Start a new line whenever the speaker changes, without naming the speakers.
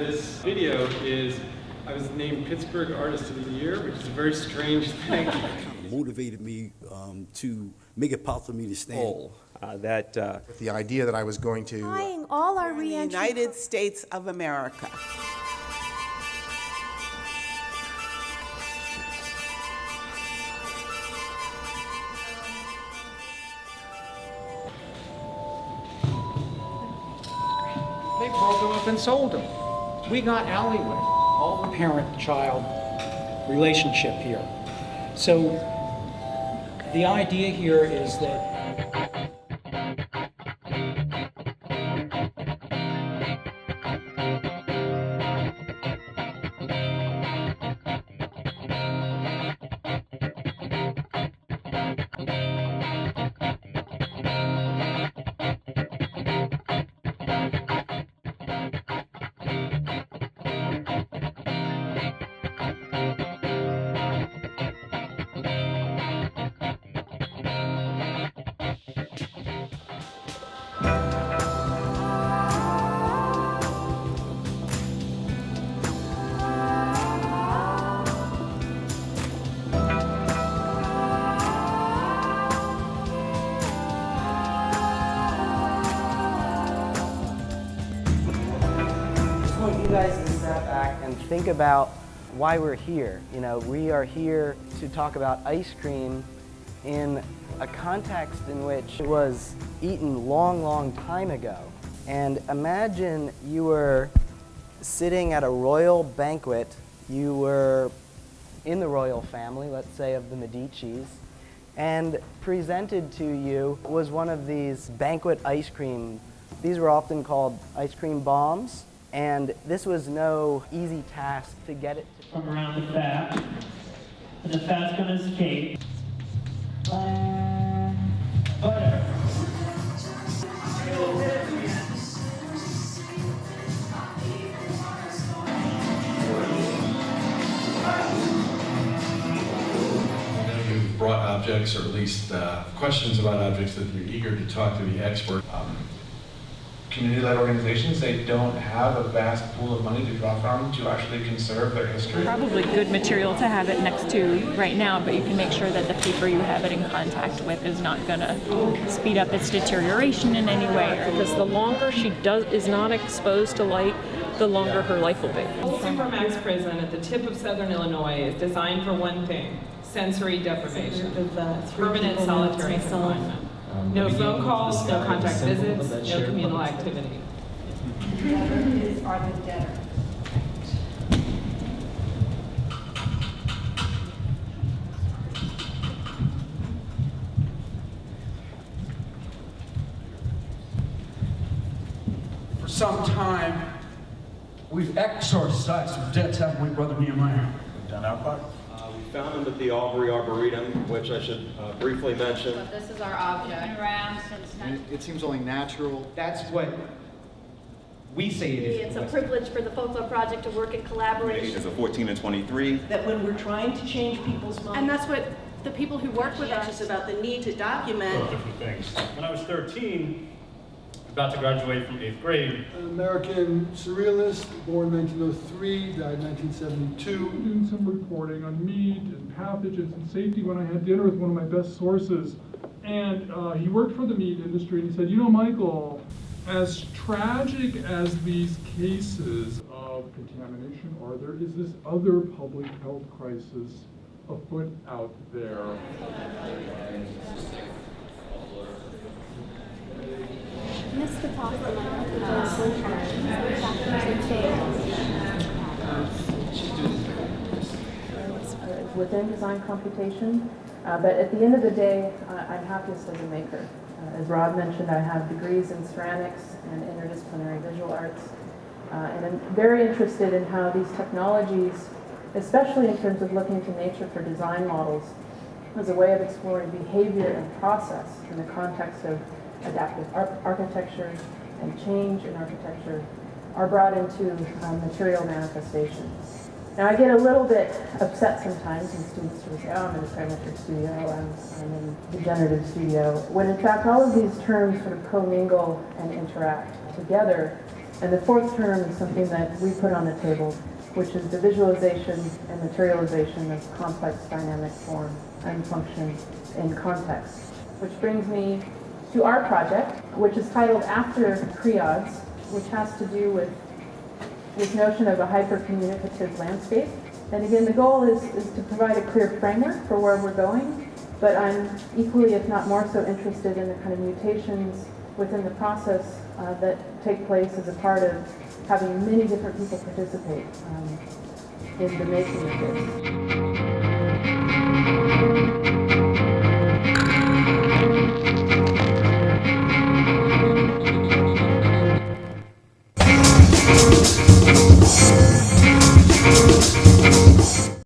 this video is I was named Pittsburgh Artist of the Year, which is a very strange thing.
Motivated me to make it possible for me to stand.
The idea that I was going to
Buying all our
in the
re-entry
United States of America.
They broke them up and sold them. We got alleyway, all the parent-child relationship here. So the idea here is that
and think about why we're here. You know, we are here to talk about ice cream in a context in which it was eaten long time ago. And imagine you were sitting at a royal banquet, you were in the royal family, let's say of the Medicis, and presented to you was one of these banquet ice cream. These were often called ice cream bombs. And this was no easy task to get it to
come around the fat, and the fat's going to escape. Butter.
You brought objects, or at least questions about objects that you're eager to talk to the expert.
community-led organizations, they don't have a vast pool of money to draw from to actually conserve their history.
Probably good material to have it next to right now, but you can make sure that the paper you have it in contact with is not going to speed up its deterioration in any way.
Because the longer she is not exposed to light, the longer her life will be.
Supermax prison at the tip of southern Illinois is designed for one thing: sensory deprivation, permanent solitary confinement. No phone calls, no contact visits, no communal activity.
Are the debtor.
For some time, we've exorcised our debts, haven't we, Brother Nehemiah? We've done our part.
We found them at the Aubrey Arboretum, which I should briefly mention.
But this is our object. Been around since
It seems only natural.
That's what we say it is.
It's a privilege for the Folklore Project to work in collaboration.
As a 14 and 23.
That when we're trying to change people's minds.
And that's what the people who work with us
about the need to document.
Different things. When I was 13, about to graduate from 8th grade.
An American surrealist, born 1903, died 1972.
Doing some reporting on meat and pathogens and safety when I had dinner with one of my best sources. And he worked for the meat industry, and he said, you know, Michael, as tragic as these cases of contamination are, there is this other public health crisis afoot out there.
Mr. Possible.
Within design computation, but at the end of the day, I'm happiest as a maker. As Rob mentioned, I have degrees in ceramics and interdisciplinary visual arts, and I'm very interested in how these technologies, especially in terms of looking to nature for design models, as a way of exploring behavior and process in the context of adaptive architecture and change in architecture, are brought into material manifestations. Now, I get a little bit upset sometimes when students sort of say, oh, I'm in a parametric studio, I'm in a degenerative studio, when in fact all of these terms sort of commingle and interact together. And the fourth term is something that we put on the table, which is the visualization and materialization of complex dynamic form and function in context. Which brings me to our project, which is titled After Creods, which has to do with this notion of a hyper-communicative landscape. And again, the goal is to provide a clear framework for where we're going, but I'm equally, if not more so, interested in the kind of mutations within the process that take place as a part of having many different people participate in the making of this.